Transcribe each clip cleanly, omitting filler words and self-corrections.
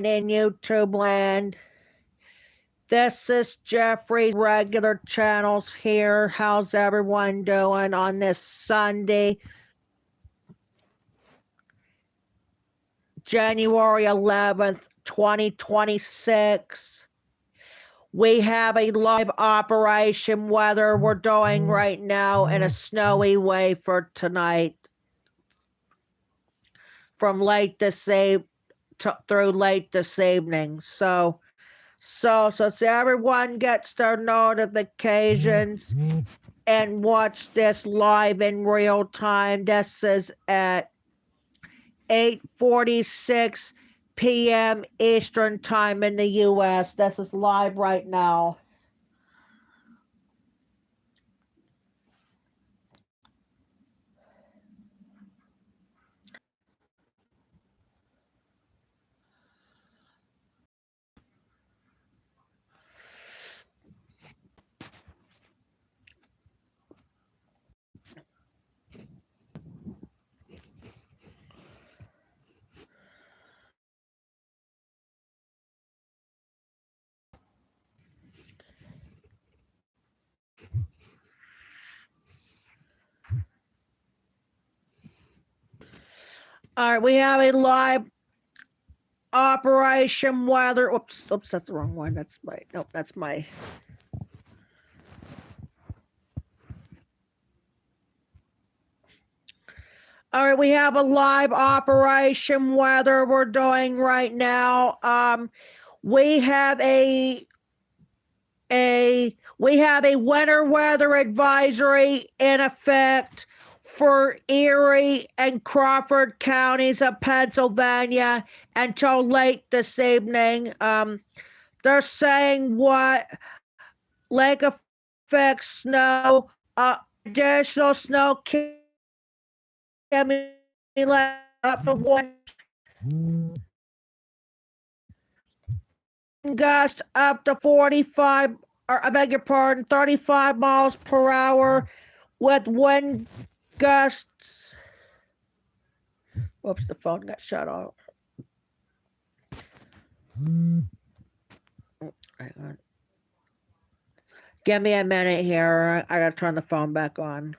in YouTube land. This is Jeffrey's regular channels here. How's everyone doing on this Sunday, January 11th, 2026? We have a live operation weather we're doing right now in a snowy way for tonight from late this through late this evening. So everyone gets their notifications and watch this live in real time. This is at 8:46 p.m. Eastern Time in the U.S. This is live right now. All right, we have a live operation weather. Oops, that's the wrong one. That's my. All right, we have a live operation weather we're doing right now. We have a winter weather advisory in effect for Erie and Crawford counties of Pennsylvania until late this evening. They're saying what lake effect snow, additional snow can be up to one gust up to 45, or I beg your pardon, 35 miles per hour with wind gusts. Whoops, the phone got shut off. Hang on. Give me a minute here. I gotta turn the phone back on.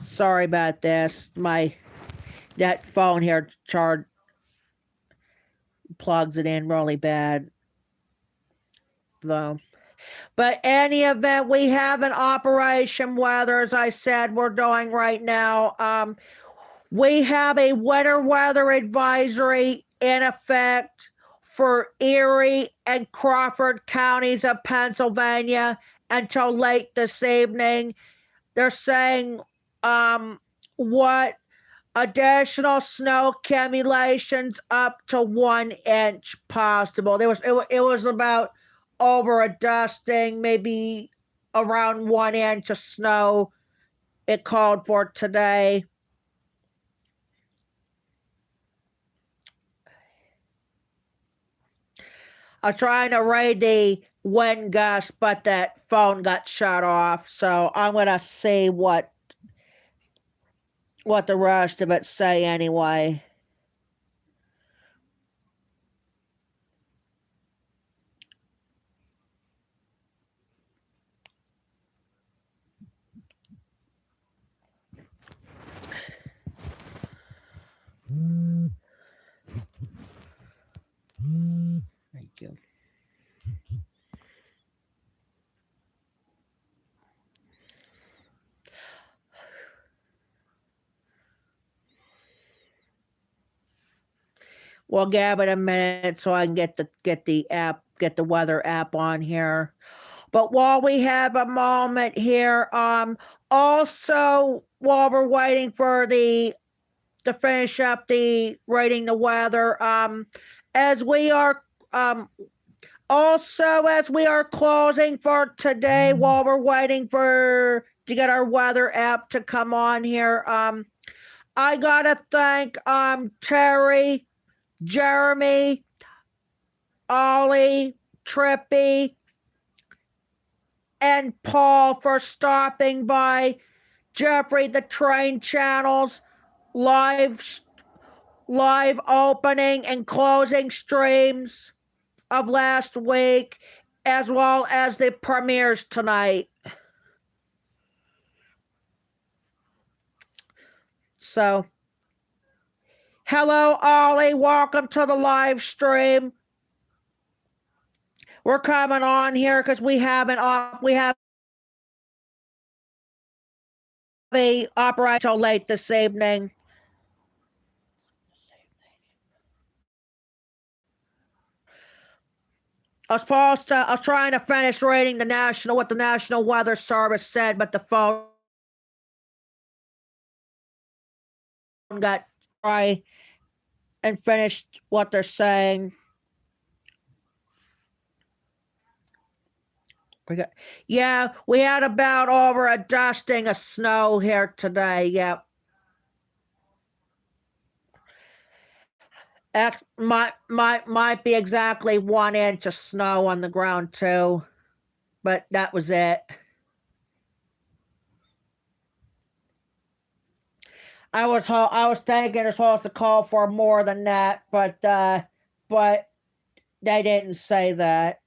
Sorry about this. That phone here plugs it in really bad, though. But any event, we have an operation weather, as I said, we're doing right now. We have a winter weather advisory in effect for Erie and Crawford counties of Pennsylvania until late this evening. They're saying what additional snow accumulations up to 1 inch possible. It was about over a dusting, maybe around 1 inch of snow it called for today. I was trying to read the wind gust, but that phone got shut off. So I'm gonna see what the rest of it say anyway. Thank you. We'll give it a minute so I can get the weather app on here. But while we have a moment here, also while we're waiting for to finish up the reading the weather, as we are closing for today, while we're waiting to get our weather app to come on here, I gotta thank Terry, Jeremy, Ollie, Trippy, and Paul for stopping by Jeffrey the Train Channel's live live opening and closing streams of last week, as well as the premieres tonight. So, hello, Ollie. Welcome to the live stream. We're coming on here because we have a operation late this evening. I was trying to finish reading what the National Weather Service said, but the phone got dry and finished what they're saying. We had about over a dusting of snow here today. Yep. Might be exactly 1 inch of snow on the ground too, but that was it. I was thinking it's supposed to call for more than that, but they didn't say that.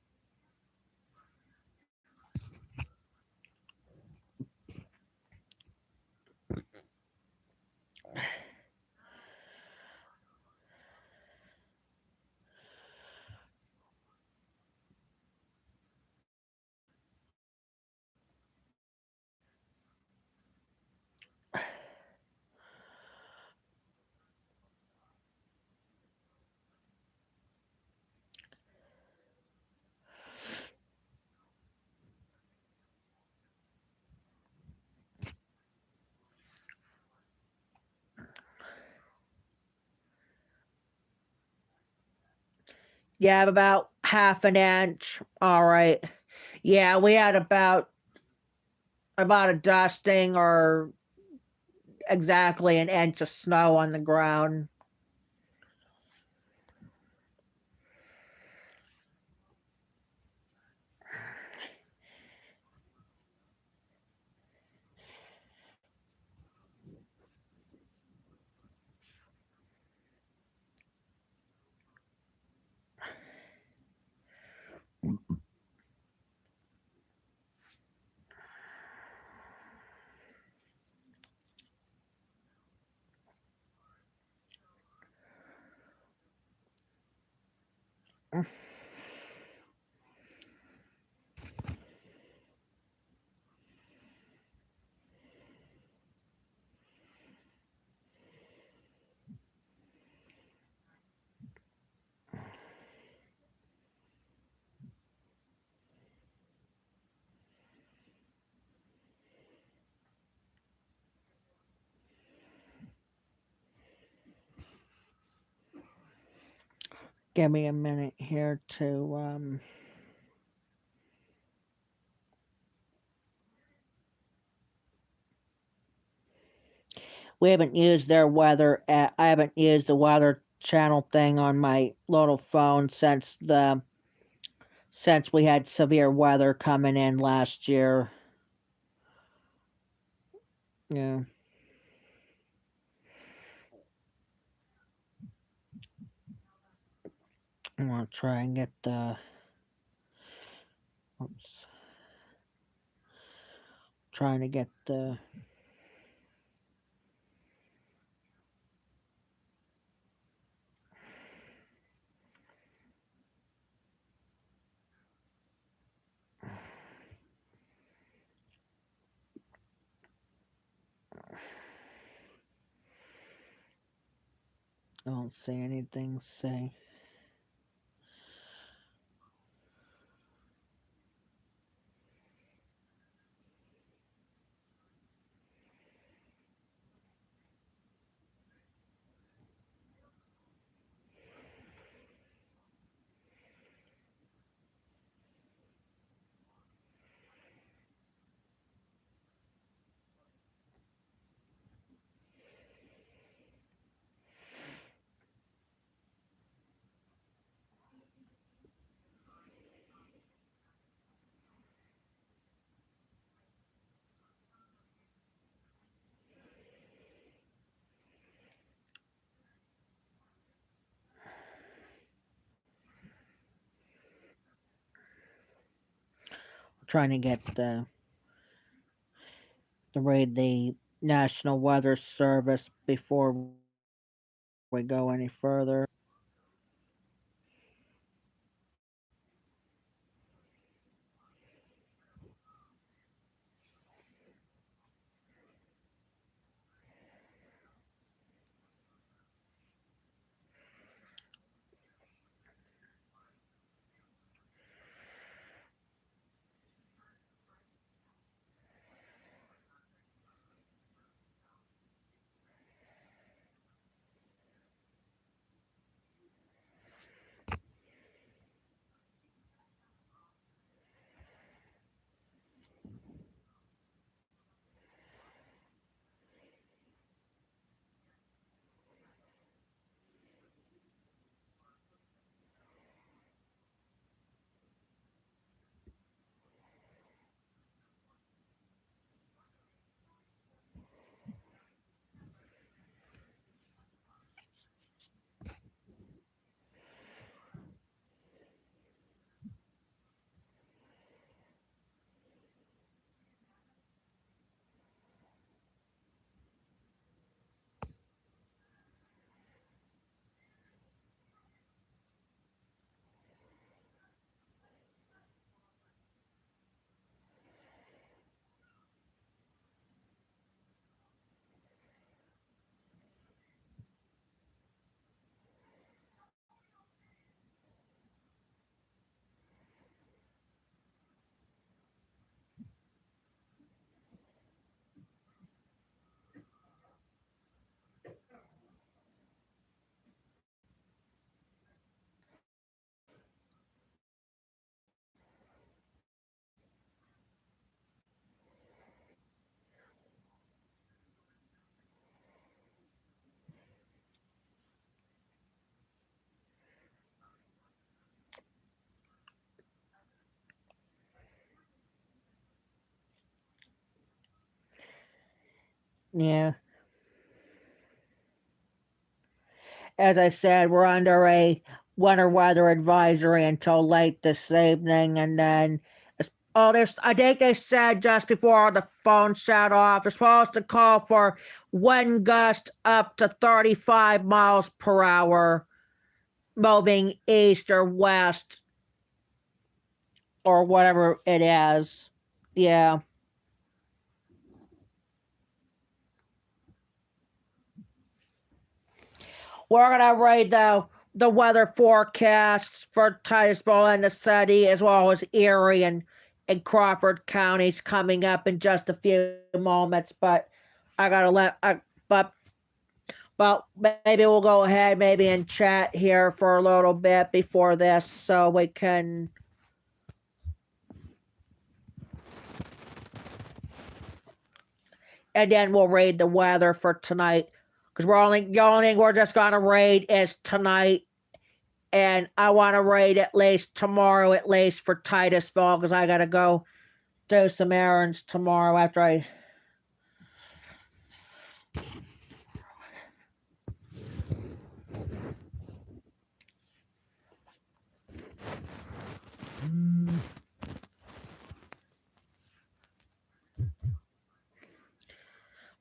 Yeah, about 1/2 inch. All right. Yeah, we had about a dusting or exactly 1 inch of snow on the ground. Give me a minute here to we haven't used their weather I haven't used the weather channel thing on my little phone since we had severe weather coming in last year. Yeah. I'm gonna try and get the oops, trying to get the I don't see anything say. trying to get to read the National Weather Service before we go any further. Yeah. As I said, we're under a winter weather advisory until late this evening, and then this I think they said just before the phone shut off, it's supposed to call for wind gust up to 35 miles per hour, moving east or west or whatever it is. Yeah. We're gonna read the weather forecasts for Titusville and the city, as well as Erie and Crawford counties coming up in just a few moments. But I gotta let. But maybe we'll go ahead, maybe and chat here for a little bit before this, so we can, and then we'll read the weather for tonight. Because the only thing we're just gonna read is tonight, and I want to raid at least tomorrow, at least for Titusville, because I gotta go do some errands tomorrow after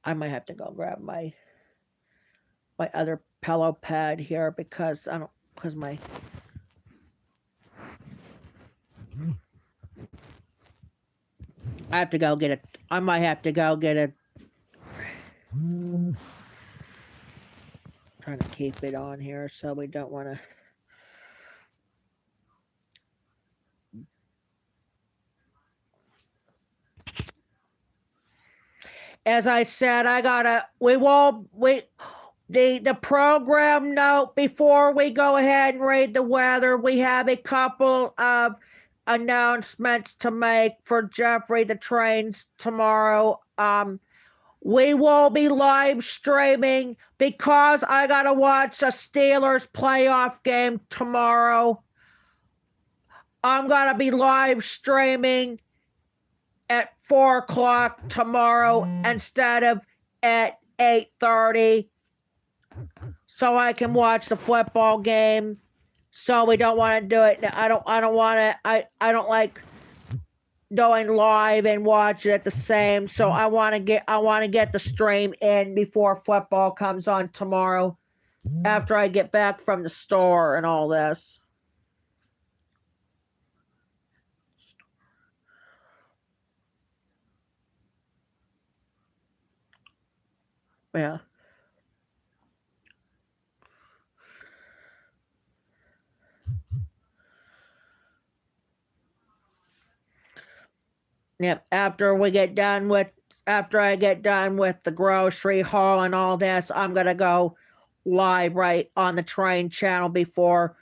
I might have to go grab my other pillow pad here because I don't because my I have to go get it. I might have to go get it. Trying to keep it on here so we don't want to. As I said, I gotta. We will. We the program note before we go ahead and read the weather. We have a couple of announcements to make for Jeffrey the Trains tomorrow. We will be live streaming because I gotta watch a Steelers playoff game tomorrow. I'm gonna be live streaming at 4 o'clock tomorrow instead of at 8:30, so I can watch the football game. So we don't want to do it. I don't want to. I don't like doing live and watching it the same. So I want to get the stream in before football comes on tomorrow after I get back from the store and all this. Yeah. Yep. After I get done with the grocery haul and all this, I'm gonna go live right on the train channel before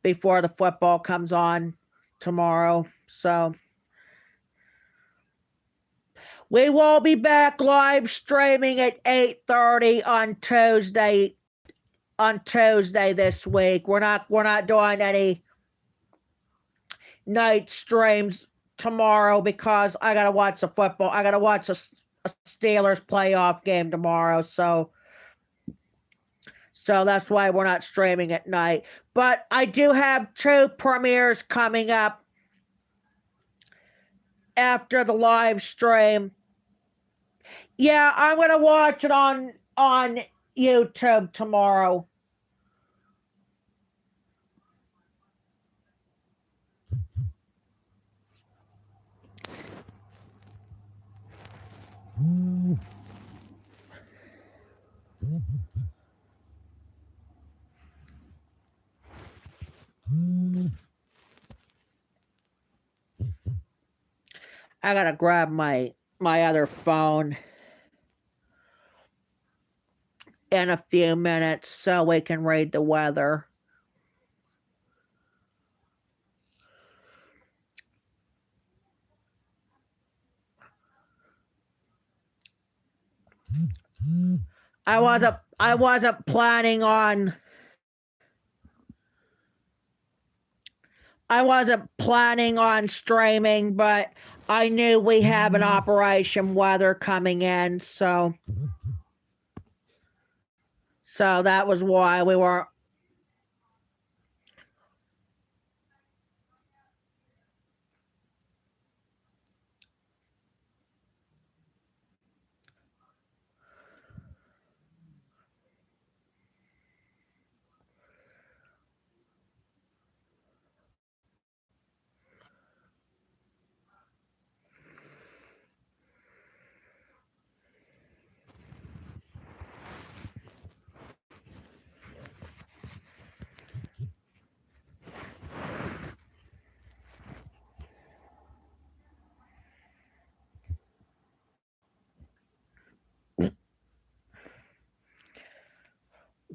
the football comes on tomorrow. So we will be back live streaming at 8:30 on Tuesday this week. We're not doing any night streams tomorrow because I gotta watch the football. I gotta watch a Steelers playoff game tomorrow. So that's why we're not streaming at night. But I do have two premieres coming up after the live stream. Yeah, I'm gonna watch it on YouTube tomorrow. I gotta grab my other phone in a few minutes so we can read the weather. I wasn't planning on streaming, but I knew we have an Operation Weather coming in, so that was why we were.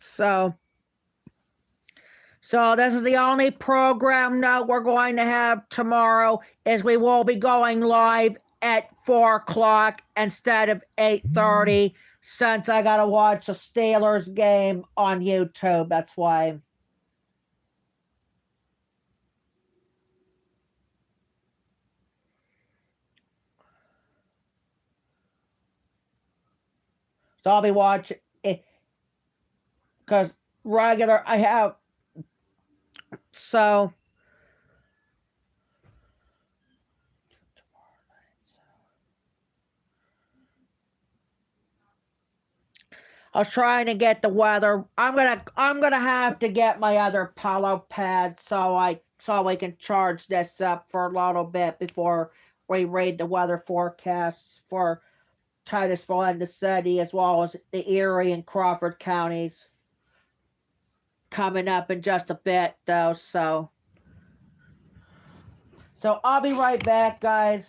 So this is the only program note we're going to have tomorrow. Is we will be going live at 4 o'clock instead of 8:30, since I gotta watch a Steelers game on YouTube. That's why. So I'll be watching it because regular I have. So I was trying to get the weather. I'm gonna have to get my other pillow pad so we can charge this up for a little bit before we read the weather forecasts for Titusville and the city, as well as the Erie and Crawford counties coming up in just a bit, though. So I'll be right back, guys.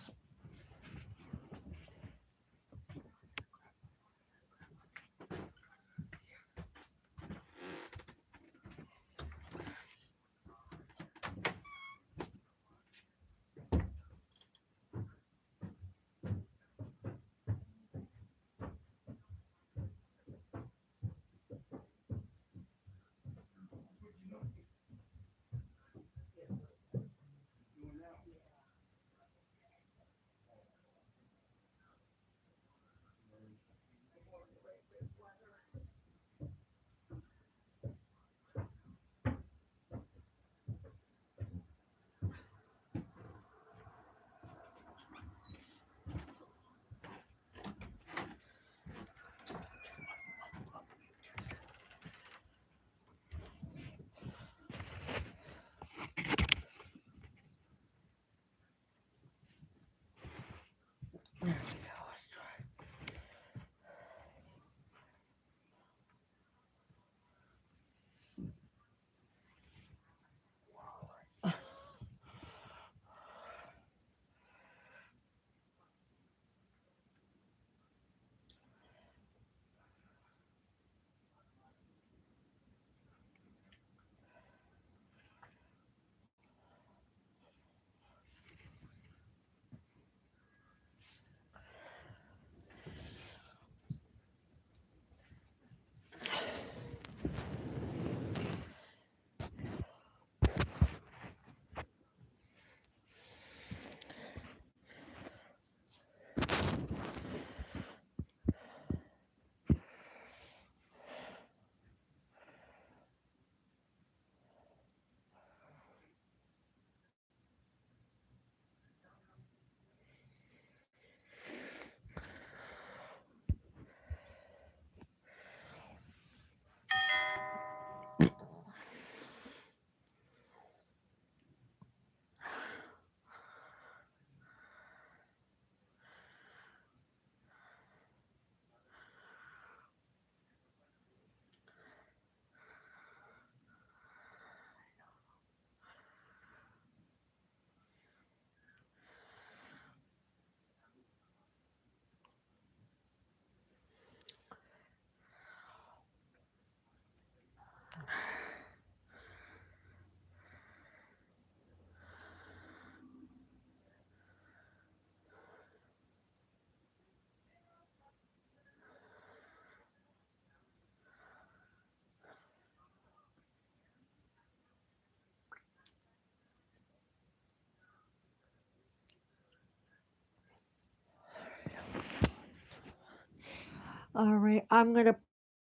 All right, I'm gonna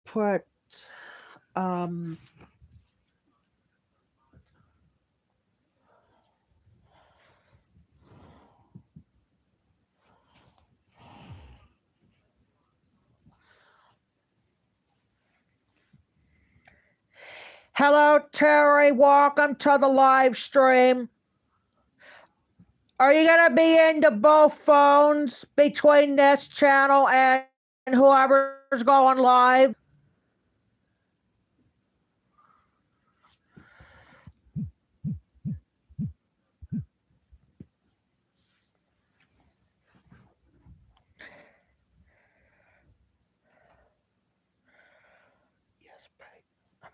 put um hello Terry, welcome to the live stream. Are you gonna be into both phones between this channel and whoever's going live? Yes, babe. I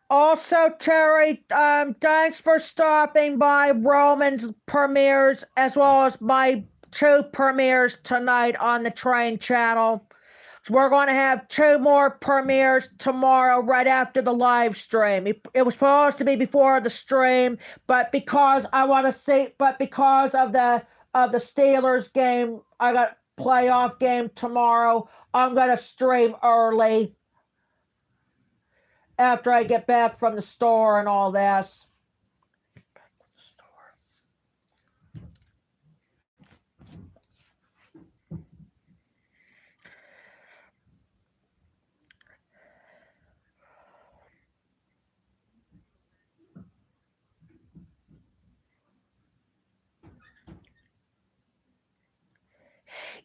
Also, Terry, thanks for stopping by Roman's premieres as well as my two premieres tonight on the Train channel. So we're going to have two more premieres tomorrow right after the live stream. It was supposed to be before the stream, but because I want to see, but because of the Steelers game, I got playoff game tomorrow. I'm going to stream early after I get back from the store and all this.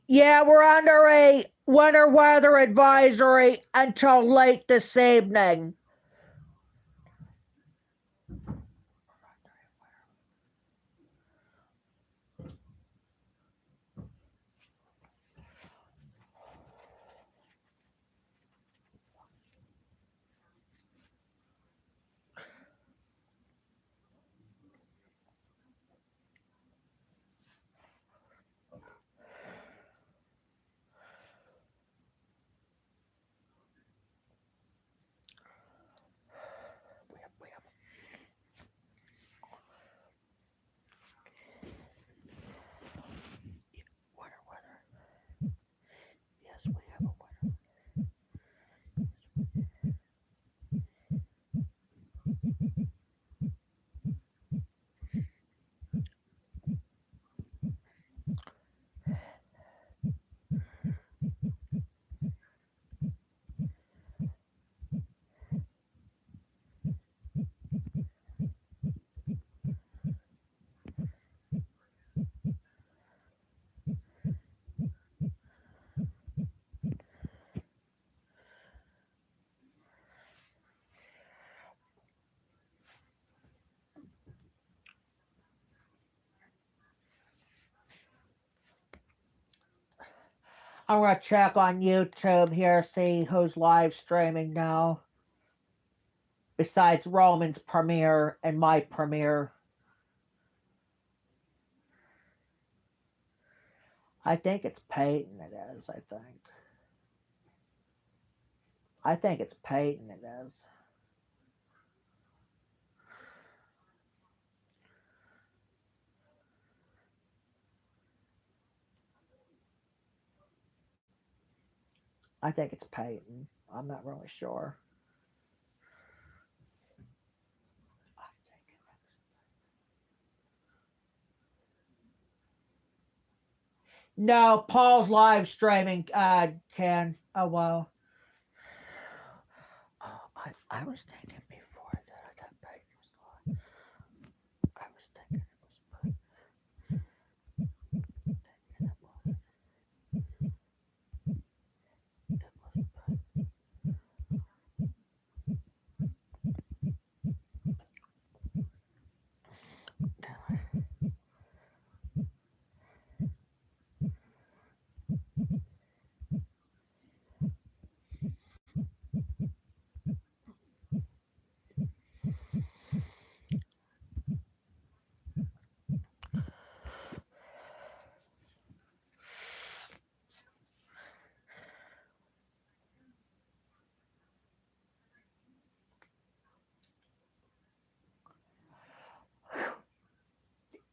Yeah, we're under a winter weather advisory until late this evening. I'm gonna check on YouTube here, see who's live streaming now. Besides Roman's premiere and my premiere. I think it's Peyton it is, I think. I think it's Peyton it is. I think it's Peyton. I'm not really sure. No, Paul's live streaming, Ken. Oh, well. Oh, I was thinking before that Peyton was live. I was thinking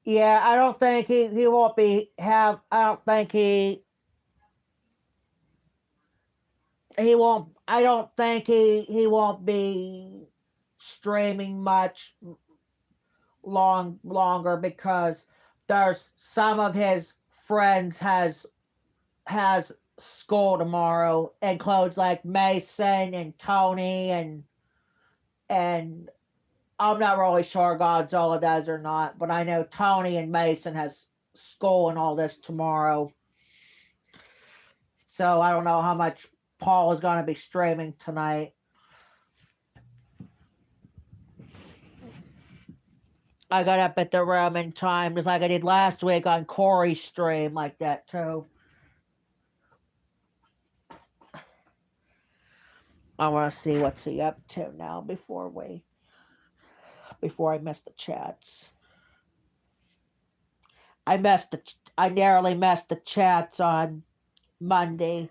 Yeah, I don't think he won't be have. I don't think he won't. I don't think he won't be streaming much longer because there's some of his friends has school tomorrow, includes like Mason and Tony and I'm not really sure Godzilla does or not, but I know Tony and Mason has school and all this tomorrow. So I don't know how much Paul is going to be streaming tonight. I got up at the room in time, just like I did last week on Corey's stream, like that too. I want to see what's he up to now before I miss the chats. I missed the I narrowly missed the chats on Monday.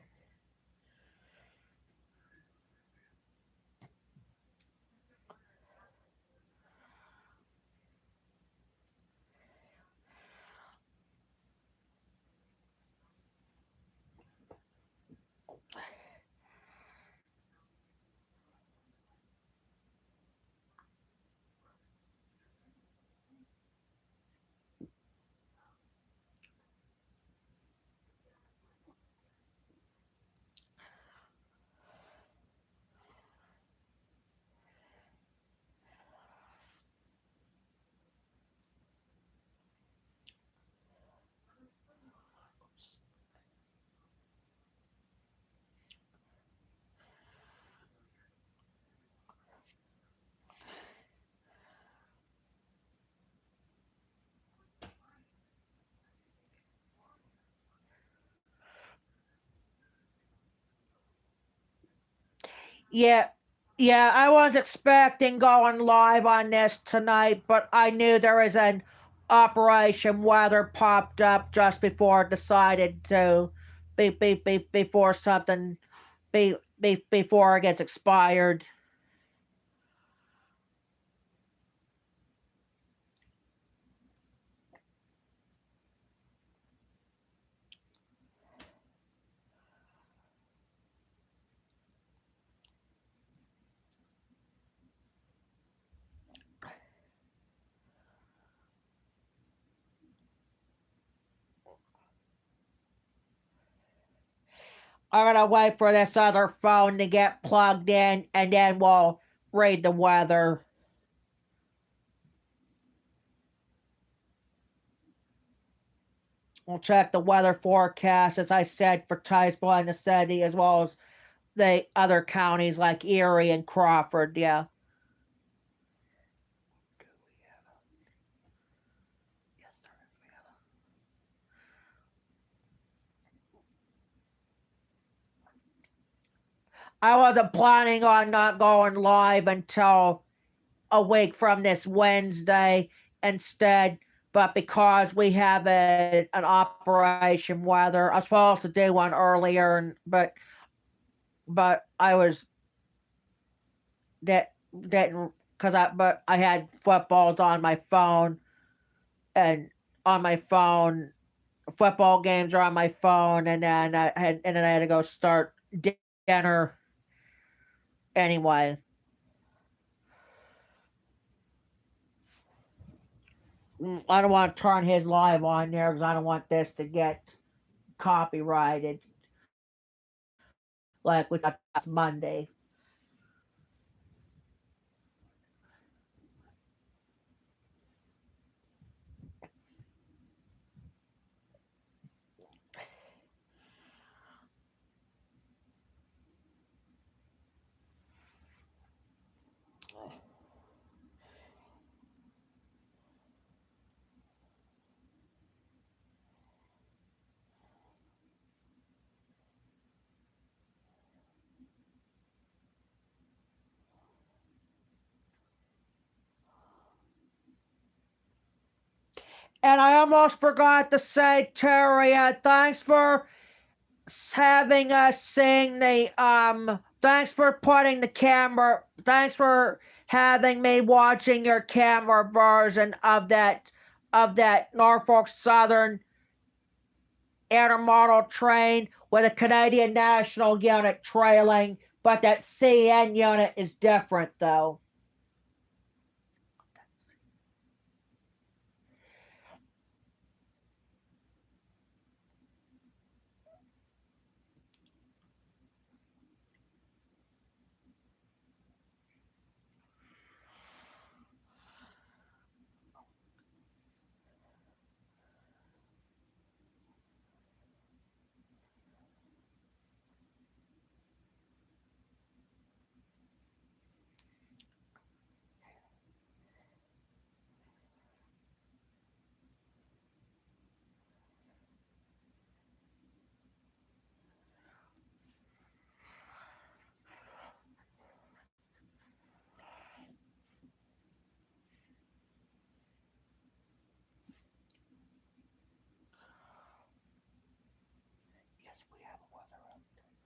Yeah, yeah, I was expecting going live on this tonight, but I knew there was an Operation Weather popped up just before I decided to before something before it gets expired. I'm gonna wait for this other phone to get plugged in, and then we'll read the weather. We'll check the weather forecast, as I said, for Titusville and the city, as well as the other counties like Erie and Crawford. Yeah. I wasn't planning on not going live until a week from this Wednesday instead, but because we have an Operation Weather, I was supposed to do one earlier, but I was that didn't because I had footballs on my phone and on my phone football games are on my phone, and then I had to go start dinner anyway. I don't want to turn his live on there because I don't want this to get copyrighted like we got Monday. And I almost forgot to say, Terry, thanks for having us sing the thanks for putting the camera thanks for having me watching your camera version of that of that Norfolk Southern intermodal train with a Canadian National unit trailing, but that CN unit is different though. Yes, we have a weather update.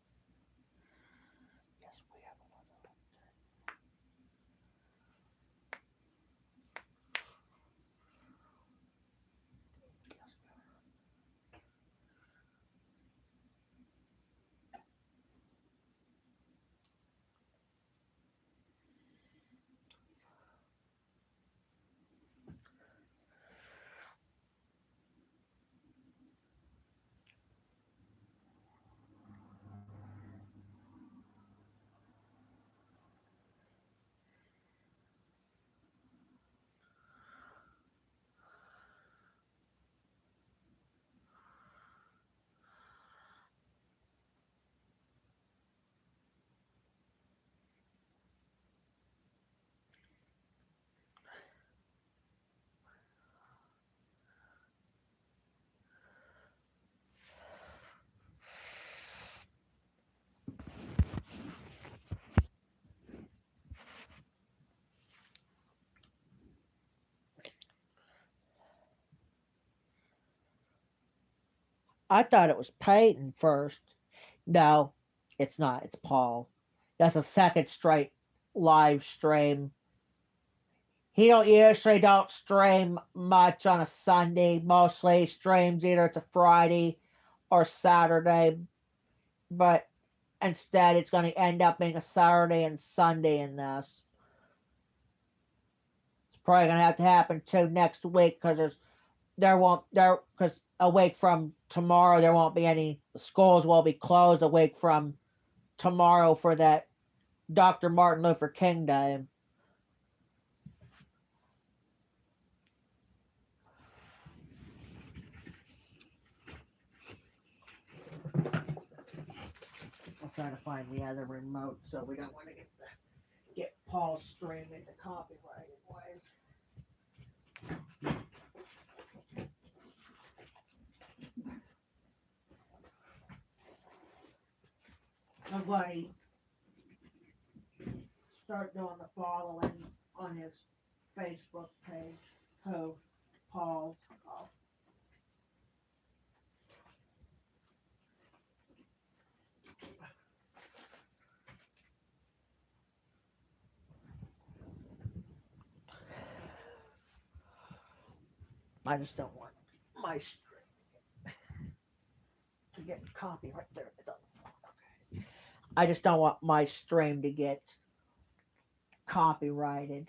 Yes, we have a weather update. Yes, I thought it was Peyton first. No, it's not. It's Paul. That's a second straight live stream. He don't stream much on a Sunday. Mostly streams either it's a Friday or Saturday, but instead it's going to end up being a Saturday and Sunday in this. It's probably going to have to happen too next week because because a week from tomorrow there won't be any schools will be closed a week from tomorrow for that Dr. Martin Luther King Day. I'm trying to find the other remote so we don't want to get Paul's stream into copyrighted ways. I'm going to start doing the following on his Facebook page. Who? Paul's. Oh. I just don't want my stream to get copyright there. Okay. I just don't want my stream to get copyrighted.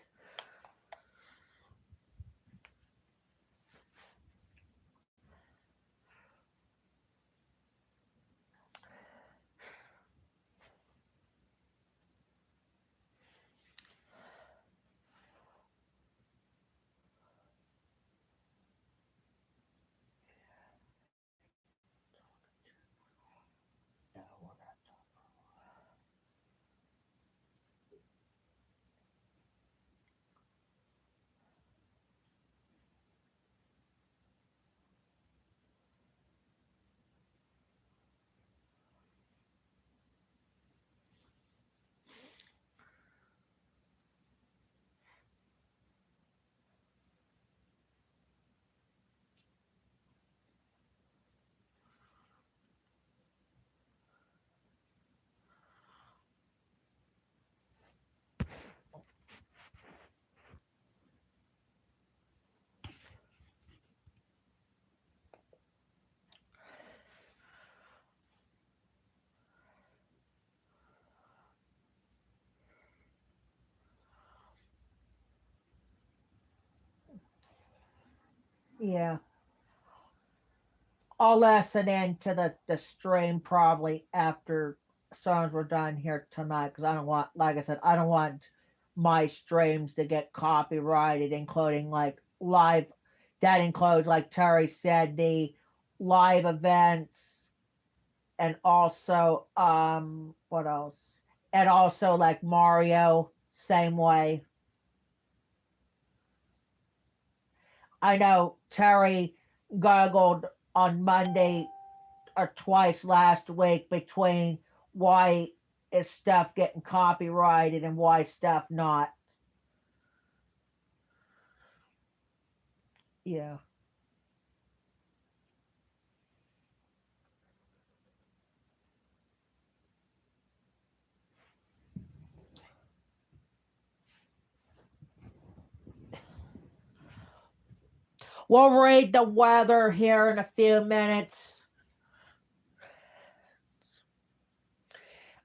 No, we're not. Yeah. I'll listen into the stream probably after songs were done here tonight because I don't want, like I said, I don't want my streams to get copyrighted, including like live. That includes, like Terry said, the live events, and also what else? And also like Mario, same way. I know Terry goggled on Monday or twice last week between why is stuff getting copyrighted and why stuff not. Yeah. We'll read the weather here in a few minutes.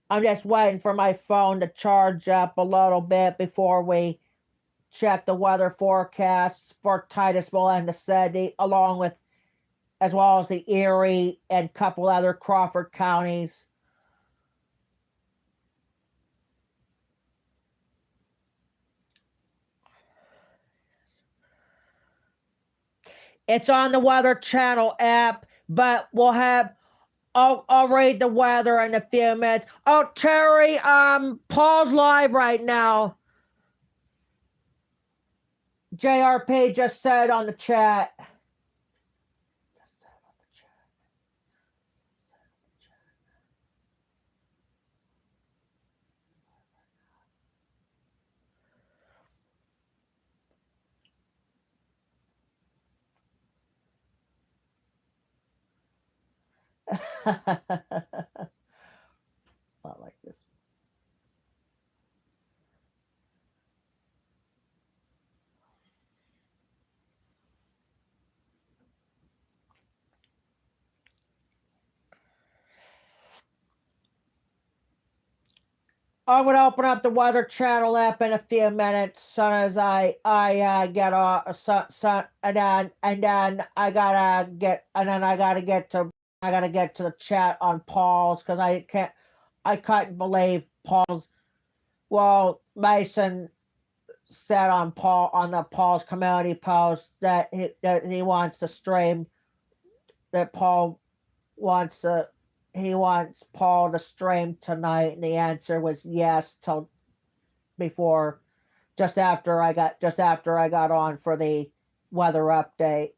I'm just waiting for my phone to charge up a little bit before we check the weather forecasts for Titusville and the city, along with as well as the Erie and a couple other Crawford counties. It's on the Weather Channel app, but we'll have. I'll read the weather in a few minutes. Oh, Terry, Paul's live right now. JRP just said on the chat. I like this. I'm gonna open up the Weather Channel app in a few minutes, as soon as I get off, and then I gotta get to the chat on Paul's because I couldn't believe Paul's. Well, Mason said on the Paul's community post that he wants to stream, that Paul wants to he wants Paul to stream tonight, and the answer was yes till before just after I got on for the weather update.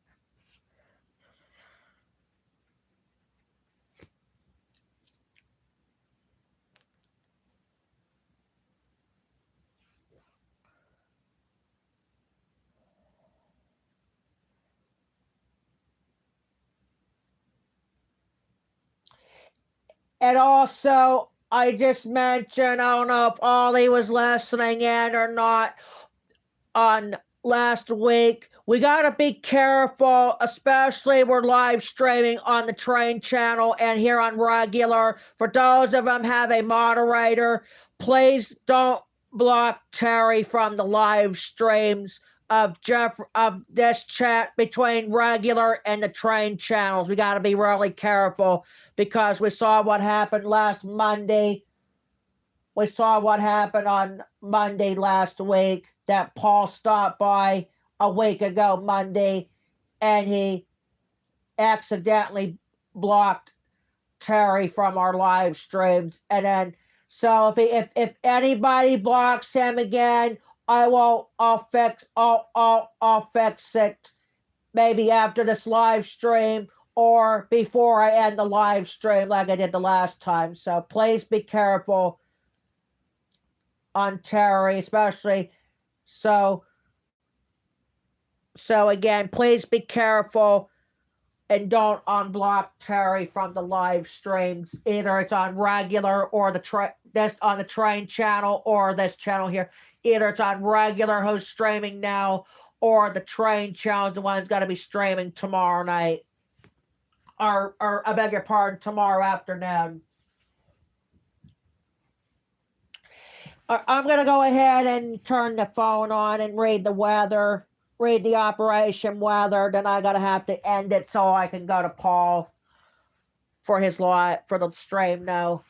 And also, I just mentioned, I don't know if Ollie was listening in or not, on last week. We got to be careful, especially we're live streaming on the train channel and here on regular. For those of them have a moderator, please don't block Terry from the live streams of this chat between regular and the train channels. We got to be really careful because we saw what happened last Monday. We saw what happened on Monday last week, that Paul stopped by a week ago Monday, and he accidentally blocked Terry from our live streams. And then, so if anybody blocks him again, I'll fix it maybe after this live stream or before I end the live stream like I did the last time. So please be careful on Terry, especially. So again, please be careful and don't unblock Terry from the live streams. Either it's on regular or this on the train channel or this channel here. Either it's on regular who's streaming now, or the train channel is the one who's got to be streaming tomorrow night. Or I beg your pardon, tomorrow afternoon. I'm going to go ahead and turn the phone on and read the weather. read the operation weather, then I gotta have to end it so I can go to Paul for his live for the stream now.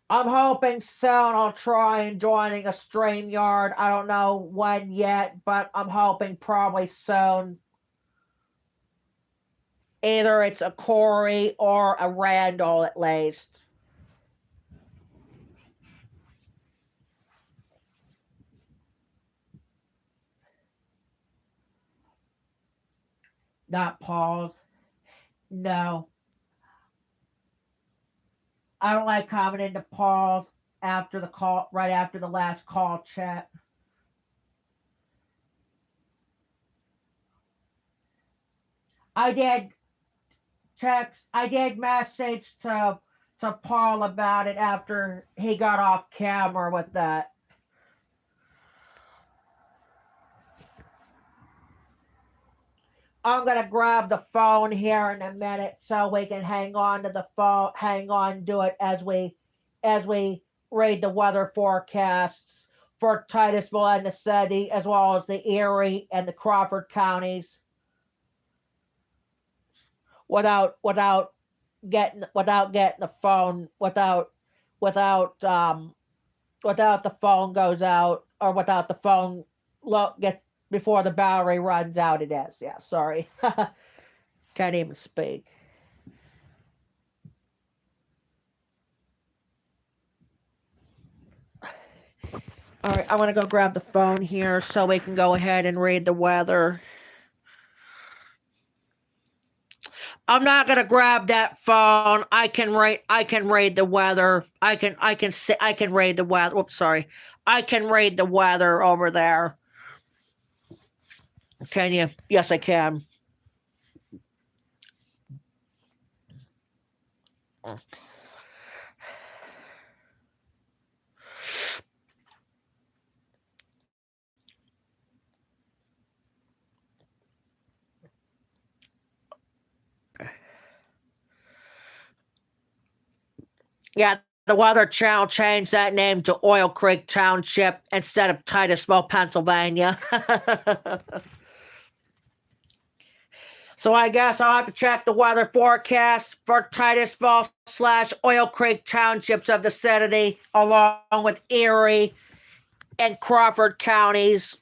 I'm hoping soon I'll try and joining a StreamYard. I don't know when yet, but I'm hoping probably soon. Either it's a Corey or a Randall at least. Not Paul's. No. I don't like coming into Paul's after the call, right after the last call chat. I did message to Paul about it after he got off camera with that. I'm gonna grab the phone here in a minute so we can hang on to the phone, do it as we read the weather forecasts for Titusville and the city, as well as the Erie and the Crawford counties, without getting the phone without the phone goes out, or without the phone gets before the battery runs out. It is, yeah, sorry. Can't even speak. All right, I'm gonna go grab the phone here so we can go ahead and read the weather. I'm not gonna grab that phone. I can read the weather. I can read the weather. Whoops, sorry. I can read the weather over there. Can you? Yes, I can. Yeah, the Weather Channel changed that name to Oil Creek Township instead of Titusville, Pennsylvania. So I guess I'll have to check the weather forecast for Titusville / Oil Creek Townships of the city, along with Erie and Crawford counties,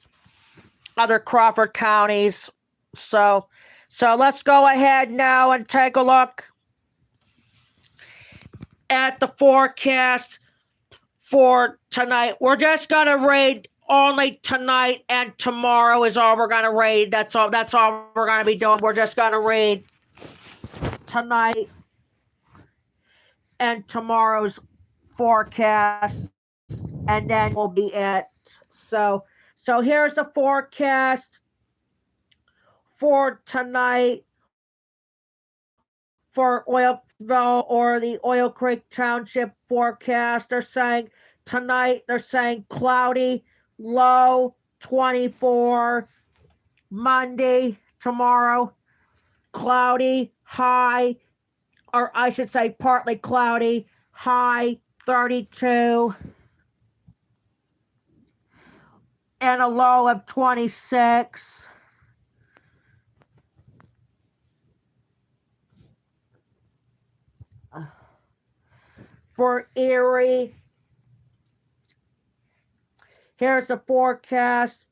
other Crawford counties. So let's go ahead now and take a look at the forecast for tonight. We're just gonna read only tonight and tomorrow is all we're gonna read. That's all we're gonna be doing. We're just gonna read tonight and tomorrow's forecast, and then will be it. So here's the forecast for tonight for Oilville, or the Oil Creek Township forecast. They're saying tonight, they're saying cloudy, low 24. Monday, tomorrow, cloudy, high, or I should say partly cloudy, high 32, and a low of 26. For Erie, here's the forecast.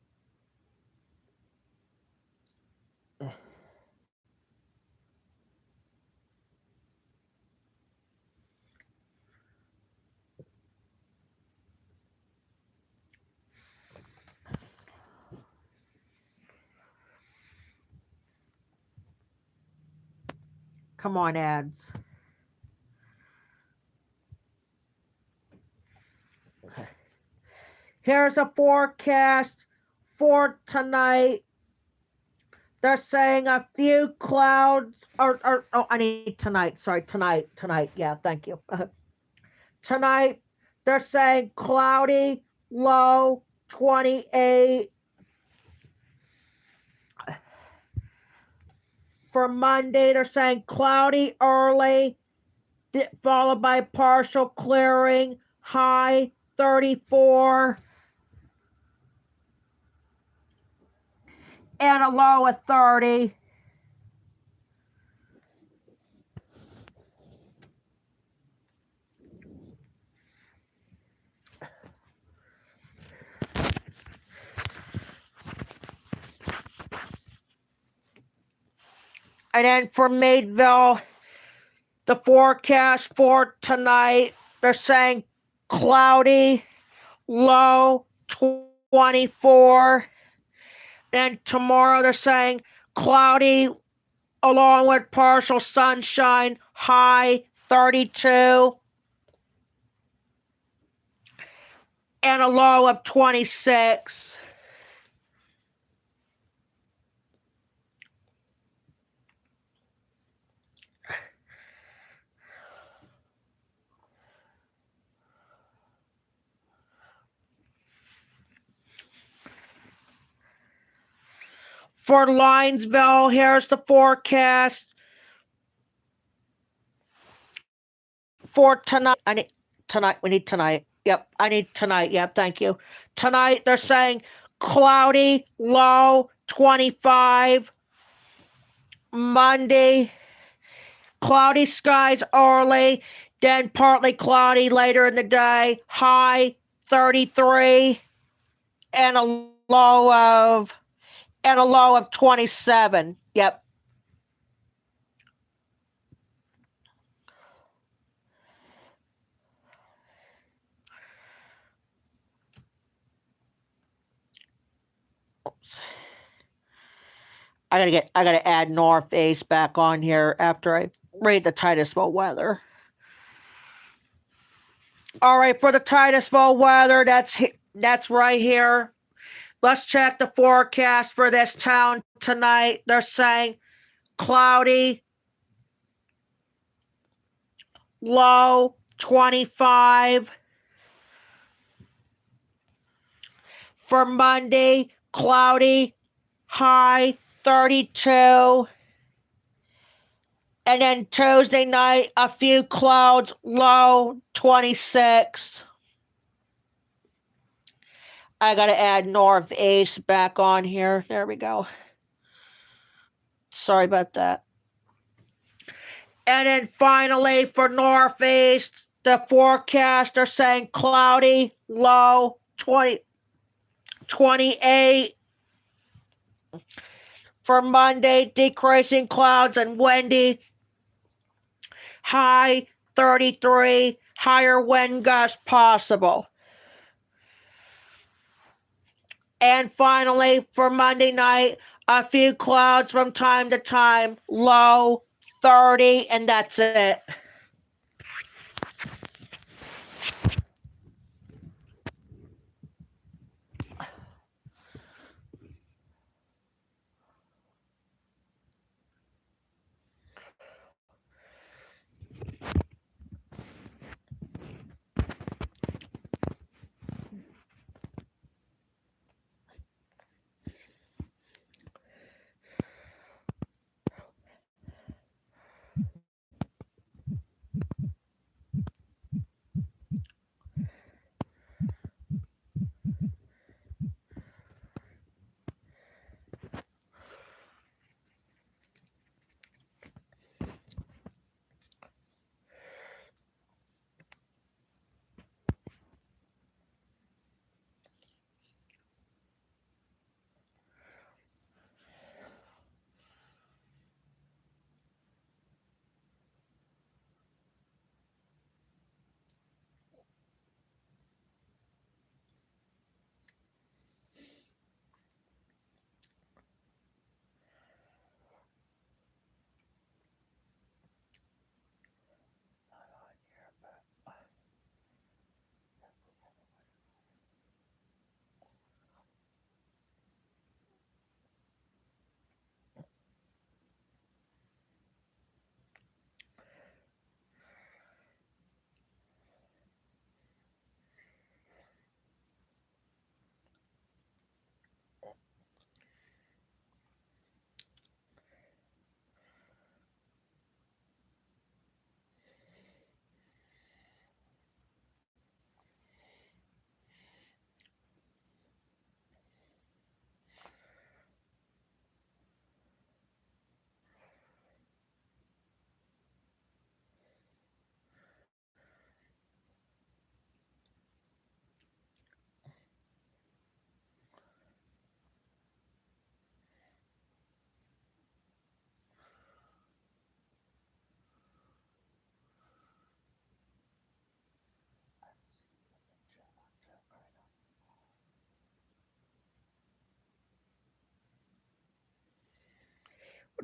Come on, ads. Here's a forecast for tonight. They're saying a few clouds, I need tonight. Sorry, tonight. Yeah, thank you. Tonight, they're saying cloudy, low 28. For Monday, they're saying cloudy early, followed by partial clearing, high 34. and a low of 30. And then for Meadville, the forecast for tonight, they're saying cloudy, low 24. And tomorrow they're saying cloudy along with partial sunshine, high 32. And a low of 26. For Linesville, here's the forecast for tonight. We need tonight. Yep, I need tonight. Yep, thank you. Tonight, they're saying cloudy, low, 25. Monday, cloudy skies early, then partly cloudy later in the day, high 33, and a low of 27. Yep. I gotta add northeast back on here after I read the Titusville weather. All right, for the Titusville weather, that's right here. Let's check the forecast for this town tonight. They're saying cloudy, low 25. For Monday, cloudy, high 32. And then Tuesday night, a few clouds, low 26. I got to add northeast back on here. There we go. Sorry about that. And then finally, for northeast, the forecast are saying cloudy, low 28. For Monday, decreasing clouds and windy, high 33, higher wind gusts possible. And finally, for Monday night, a few clouds from time to time, low 30, and that's it.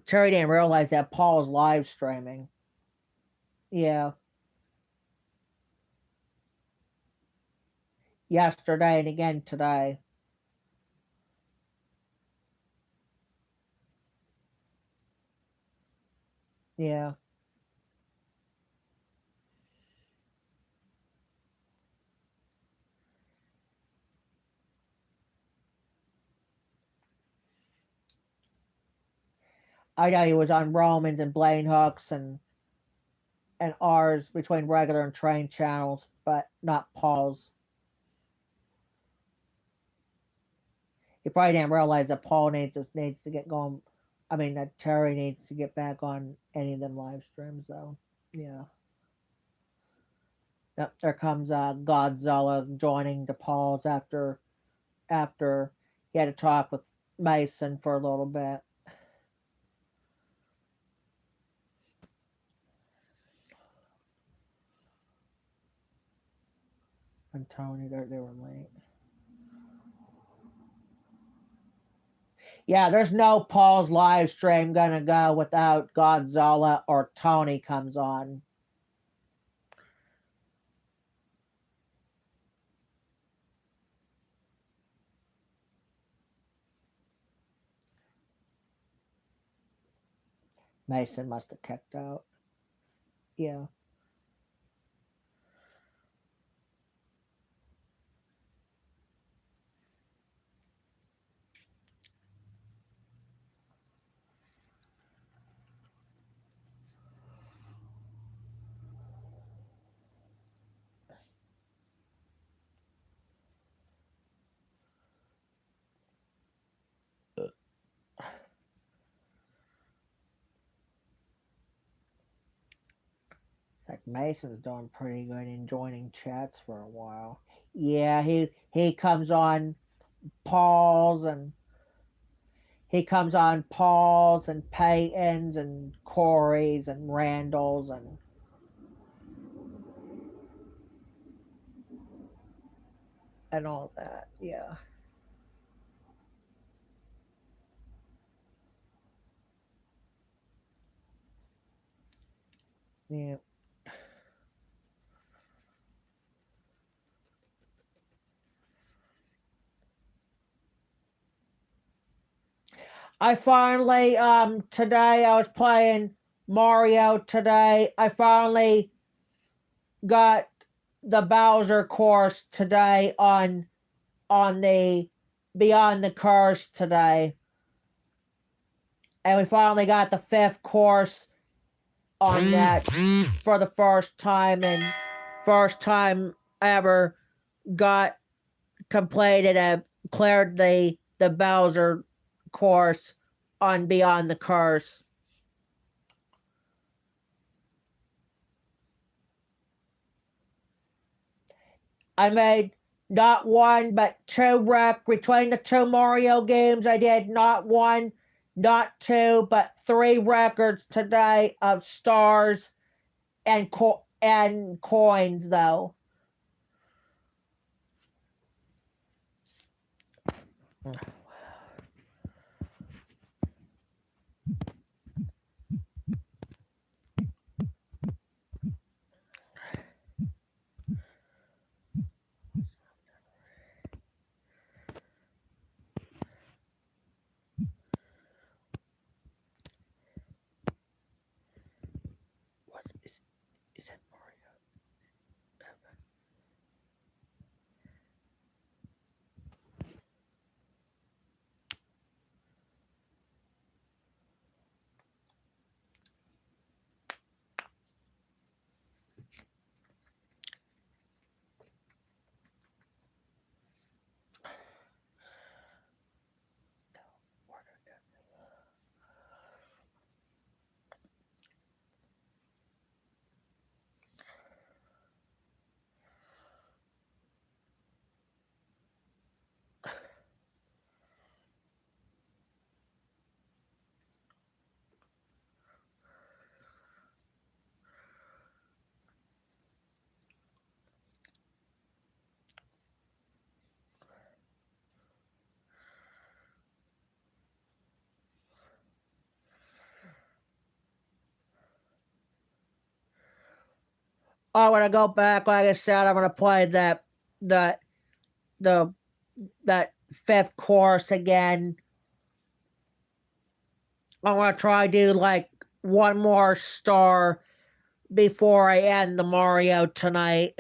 Terry didn't realize that Paul was live streaming. Yeah, yesterday and again today. Yeah, I know he was on Romans and Blaine Hooks and ours between regular and train channels, but not Paul's. He probably didn't realize that Paul needs to get going. I mean, that Terry needs to get back on any of them live streams, though. Yeah. Yep, there comes Godzilla joining the Pauls after he had a talk with Mason for a little bit. And Tony, they were late. Yeah, there's no Paul's live stream gonna go without Godzilla or Tony comes on. Mason must have kicked out. Yeah. Like Mason's doing pretty good in joining chats for a while. Yeah, he comes on Paul's and he comes on Paul's and Peyton's and Corey's and Randall's and all that. Yeah. Yeah. I finally today I was playing Mario today. I finally got the Bowser course today on the Beyond the Curse today. And we finally got the fifth course on that for the first time and first time ever got completed and cleared the Bowser course on Beyond the Curse. I made not one but two between the two Mario games. I did not one, not two, but three records today of stars and coins though. What is that Mario? I'm gonna go back. Like I said, I'm gonna play that the that fifth course again. I'm gonna try to do like one more star before I end the Mario tonight.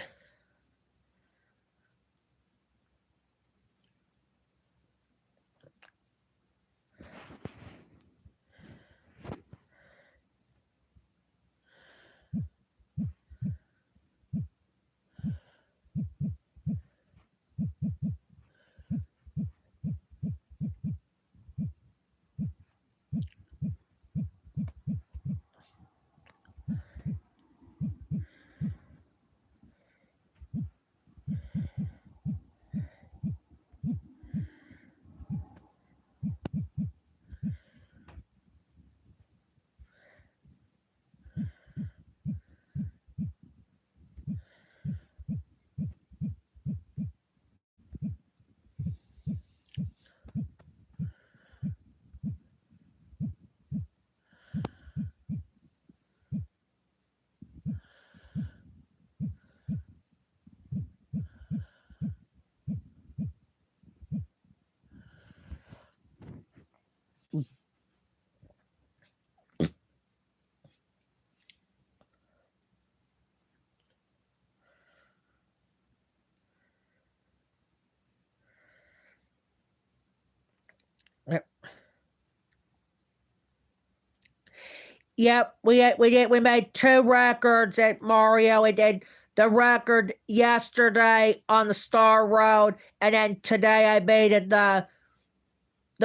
Yep, we made two records at Mario. We did the record yesterday on the Star Road, and then today I made it the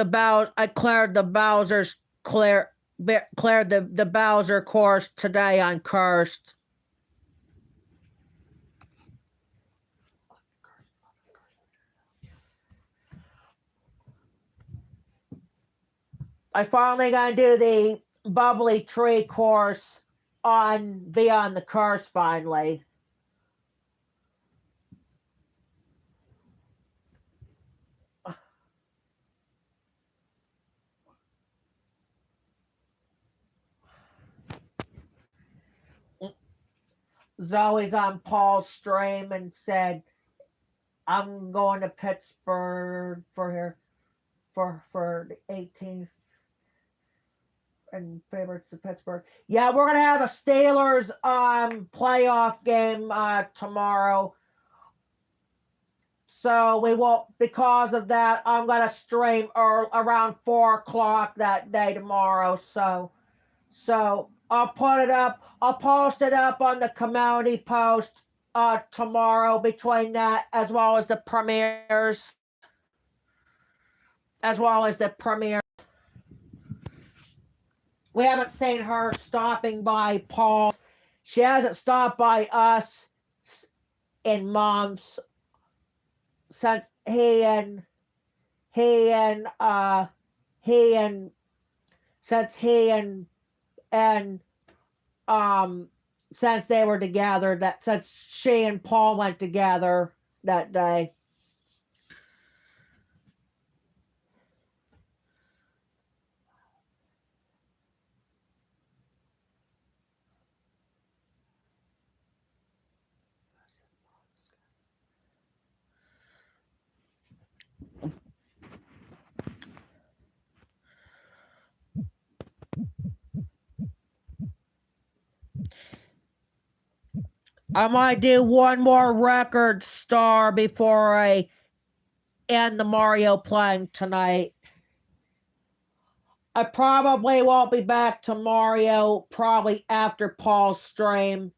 Bow. I cleared the Bowser's cleared the Bowser course today on Cursed. I finally gonna do the Bubbly Tree course on Beyond the Curse finally. Zoe's on Paul's stream and said, I'm going to Pittsburgh for her for the 18th and favorites of Pittsburgh. Yeah, we're gonna have a Steelers playoff game tomorrow. So we won't, because of that, I'm gonna stream around 4 o'clock that day tomorrow. So I'll put it up. I'll post it up on the community post tomorrow between that as well as the premieres. As well as the premiere. We haven't seen her stopping by Paul. She hasn't stopped by us in months since he and he and since he and since they were together, that since she and Paul went together that day. I might do one more record star before I end the Mario playing tonight. I probably won't be back to Mario probably after Paul's stream.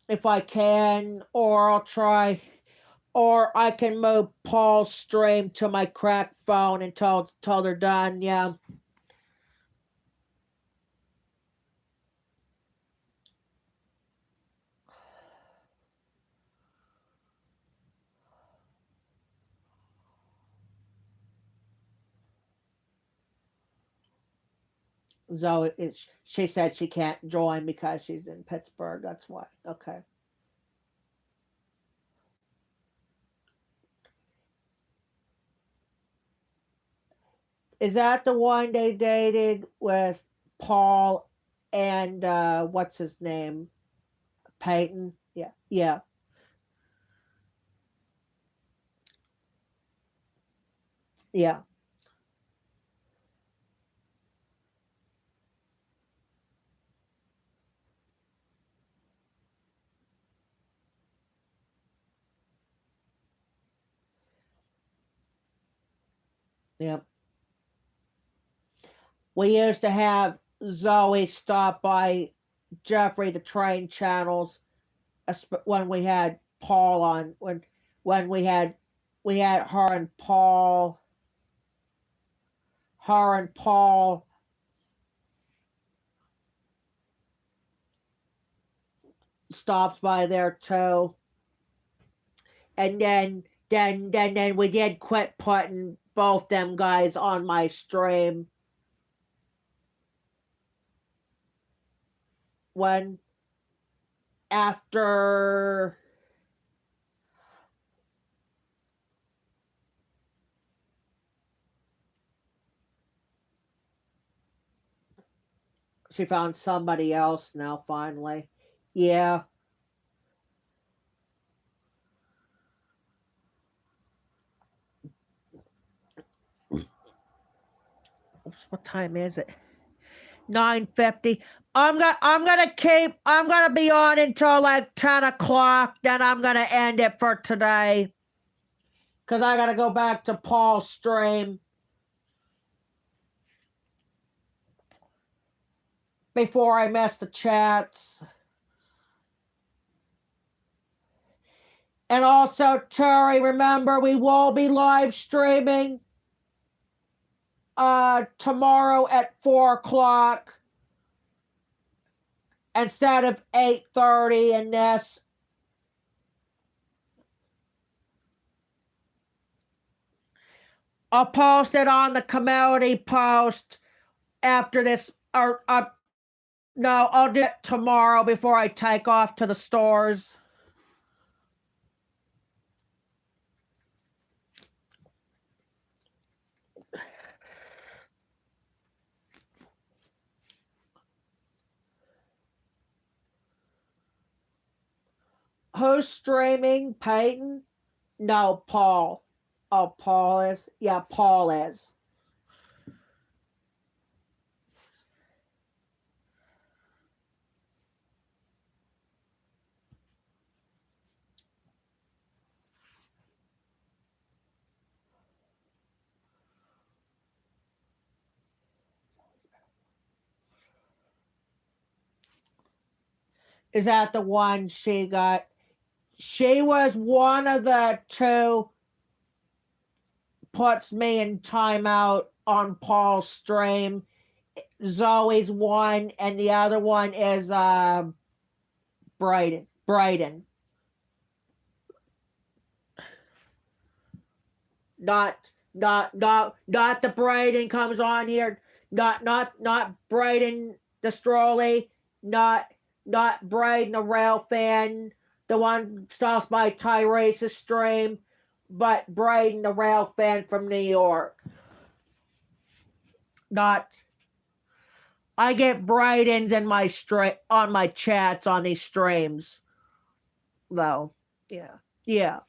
If I can, or I'll try, or I can move Paul's stream to my cracked phone until they're done. Yeah. Zoe, she said she can't join because she's in Pittsburgh. That's why. Okay. Is that the one they dated with Paul and what's his name? Peyton? Yeah, yeah, yeah, yeah. We used to have Zoe stop by Jeffrey the Train Channels when we had Paul on when we had her and Paul stops by there too, and then we did quit putting both them guys on my stream when after she found somebody else now finally. Yeah. Oops, what time is it? 9:50. I'm gonna be on until like 10 o'clock. Then I'm gonna end it for today. Cause I gotta go back to Paul's stream before I miss the chats. And also, Terry, remember we will be live streaming tomorrow at 4 o'clock instead of 8:30 in this. I'll post it on the community post after this. Or no, I'll do it tomorrow before I take off to the stores. Who's streaming? Peyton? No, Paul. Oh, Paul is? Yeah, Paul is. Is that the one she got? She was one of the two puts me in timeout on Paul's stream. Zoe's one, and the other one is Brayden. Brayden. Not not the Brayden comes on here. Not Brayden the Strolly. Not Brayden the rail fan. The one stops by Tyrese's stream, but Brayden the rail fan from New York. Not I get Brayden's in my on my chats on these streams though. Yeah. Yeah.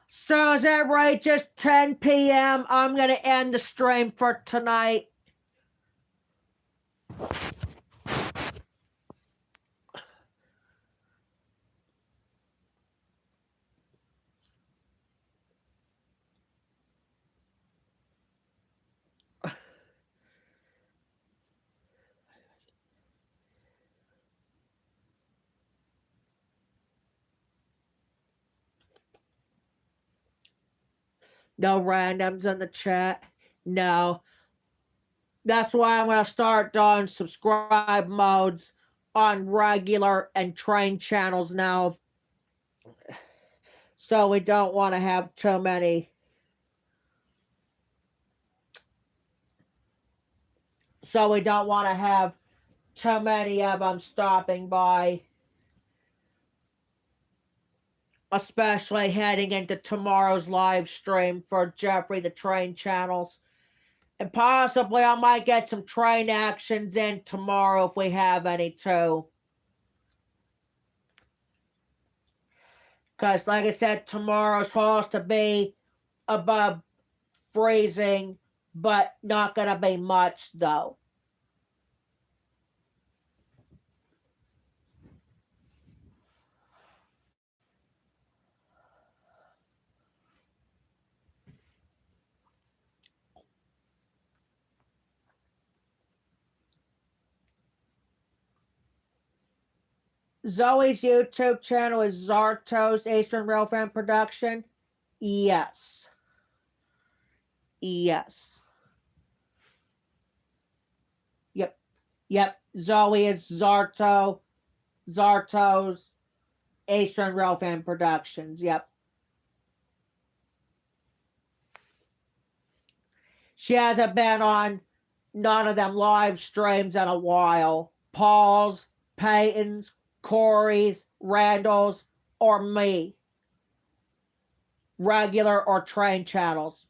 So is that right? Just 10 p.m. I'm gonna end the stream for tonight. No randoms in the chat. No. That's why I'm going to start doing subscribe modes on regular and train channels now. So we don't want to have too many. So we don't want to have too many of them stopping by. Especially heading into tomorrow's live stream for Jeffrey the Train channels. And possibly I might get some train actions in tomorrow if we have any too. Because like I said, tomorrow's supposed to be above freezing, but not going to be much though. Zoe's YouTube channel is Zarto's Eastern Railfan Production. Yes. Yes. Yep. Yep. Zoe is Zarto's Eastern Railfan Productions. Yep. She hasn't been on none of them live streams in a while. Paul's, Peyton's, Corey's, Randall's, or me. Regular or train channels.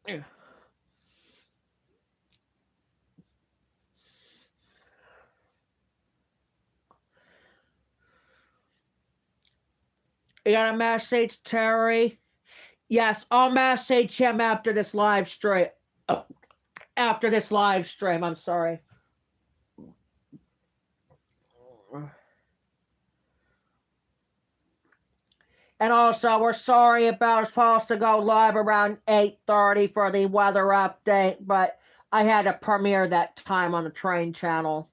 You got a message, Terry? Yes, I'll message him after this live stream. Oh, after this live stream, I'm sorry. And also, we're sorry about supposed to go live around 8:30 for the weather update, but I had to premiere that time on the train channel.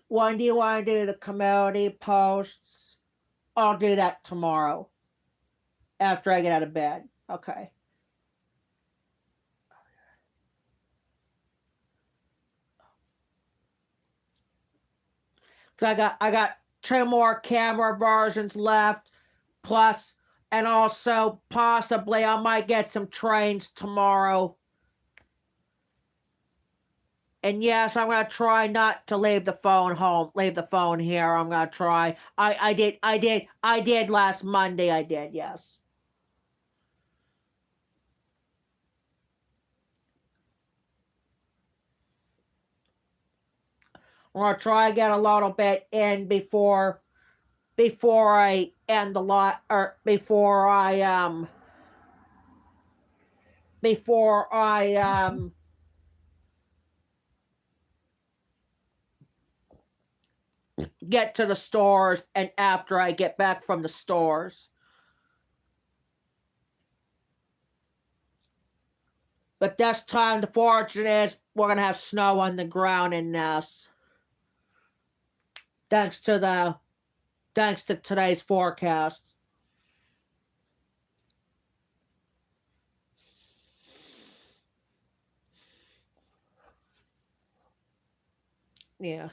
When do you want to do the community posts? I'll do that tomorrow after I get out of bed. Okay. So I got two more camera versions left, plus, and also possibly I might get some trains tomorrow. And yes, I'm gonna try not to leave the phone home. Leave the phone here. I'm gonna try. I did last Monday. I did. Yes. I'm gonna try to get a little bit in before I end the lot, or before I get to the stores and after I get back from the stores. But this time the fortune is we're gonna have snow on the ground in this. Thanks to today's forecast. Yeah.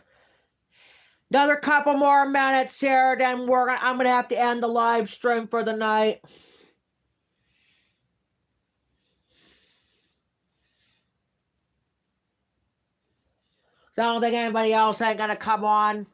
Another couple more minutes here, then I'm gonna have to end the live stream for the night. So I don't think anybody else ain't gonna come on.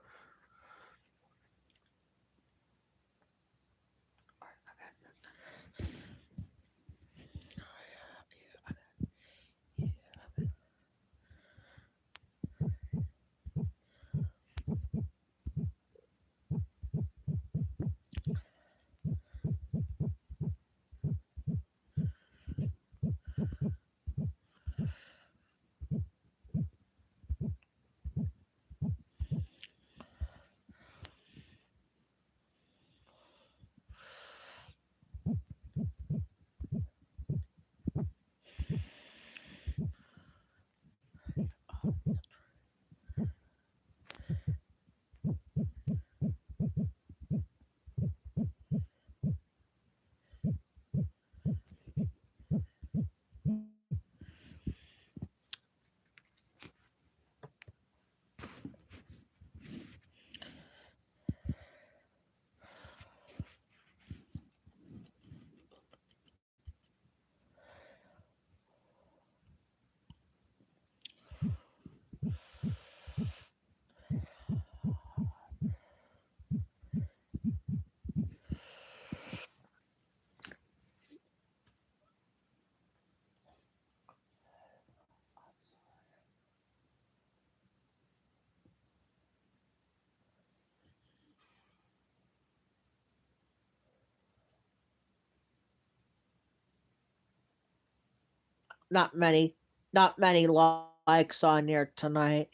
not many, not many likes on there tonight.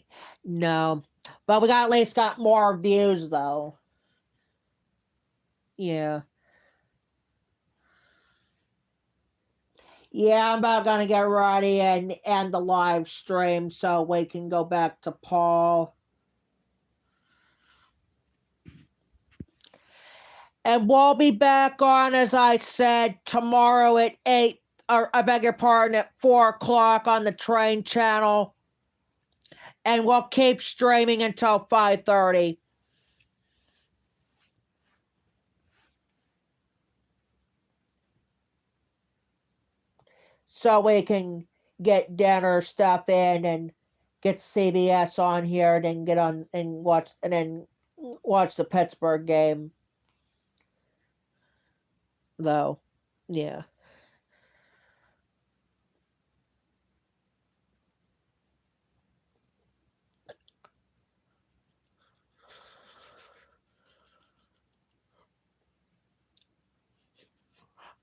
No, but we got at least got more views though. Yeah. Yeah, I'm about gonna get ready and end the live stream so we can go back to Paul. And we'll be back on, as I said, tomorrow at 8, or I beg your pardon, at 4 o'clock on the train channel. And we'll keep streaming until 5:30. So we can get dinner stuff in and get CBS on here and then get on and then watch the Pittsburgh game. Though. Yeah.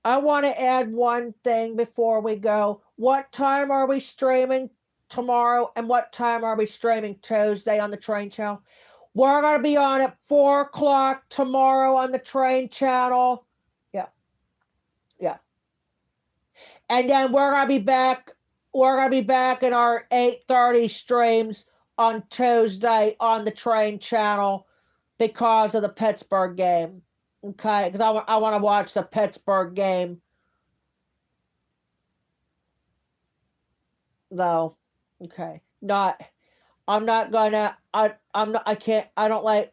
I want to add one thing before we go. What time are we streaming tomorrow and what time are we streaming Tuesday on the train channel? We're going to be on at 4 o'clock tomorrow on the train channel. Yeah. Yeah. And then we're going to be back. We're going to be back in our 8:30 streams on Tuesday on the train channel because of the Pittsburgh game. Okay, because I want to watch the Pittsburgh game, though. Okay, I'm not gonna. I'm not. I can't. I don't like.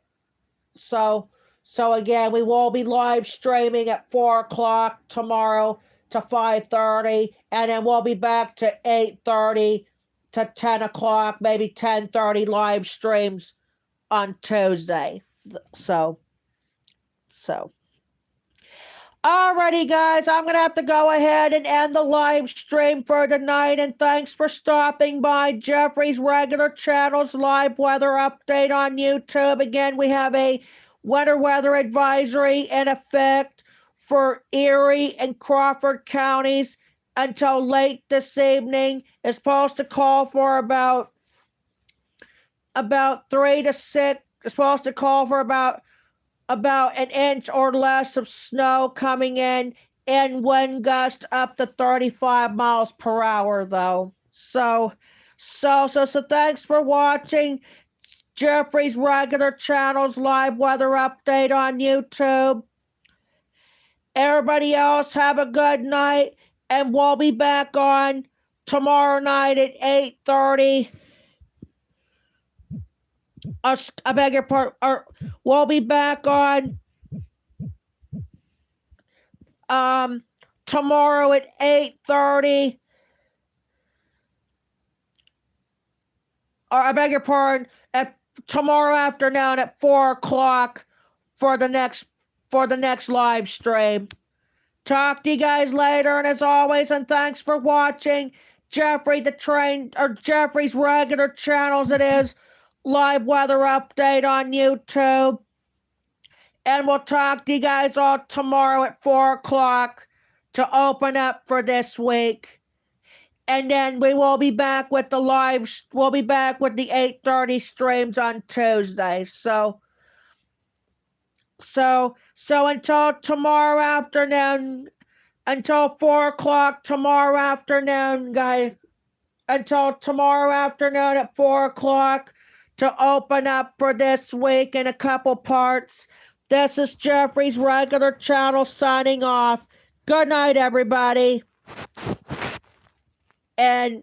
So. So again, we will be live streaming at 4 o'clock tomorrow to 5:30, and then we'll be back to 8:30 to 10 o'clock, maybe 10:30 live streams on Tuesday. So. Alrighty, guys, I'm going to have to go ahead and end the live stream for tonight. And thanks for stopping by Jeffrey's regular channel's live weather update on YouTube. Again, we have a weather advisory in effect for Erie and Crawford counties until late this evening. It's supposed to call for about 3 to 6. It's supposed to call for about an inch or less of snow coming in and wind gust up to 35 miles per hour, though. So thanks for watching Jeffrey's regular channel's live weather update on YouTube. Everybody else have a good night, and we'll be back on tomorrow night at 8:30. I beg your pardon. We'll be back on tomorrow at 8:30. Or I beg your pardon, at tomorrow afternoon at 4 o'clock for the next live stream. Talk to you guys later, and as always, and thanks for watching Jeffrey's regular channels. It is live weather update on YouTube. And we'll talk to you guys all tomorrow at 4 o'clock to open up for this week. And then we will be back with the 8:30 streams on Tuesday. So until tomorrow afternoon, until 4 o'clock tomorrow afternoon, guys, until tomorrow afternoon at 4 o'clock to open up for this week in a couple parts. This is Jeffrey's regular channel signing off. Good night, everybody. And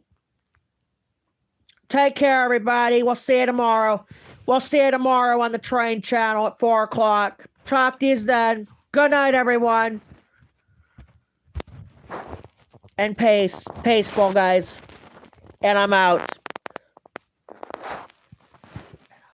take care, everybody. We'll see you tomorrow. We'll see you tomorrow on the train channel at 4 o'clock. Talk to you then. Good night, everyone. And peaceful, guys. And I'm out.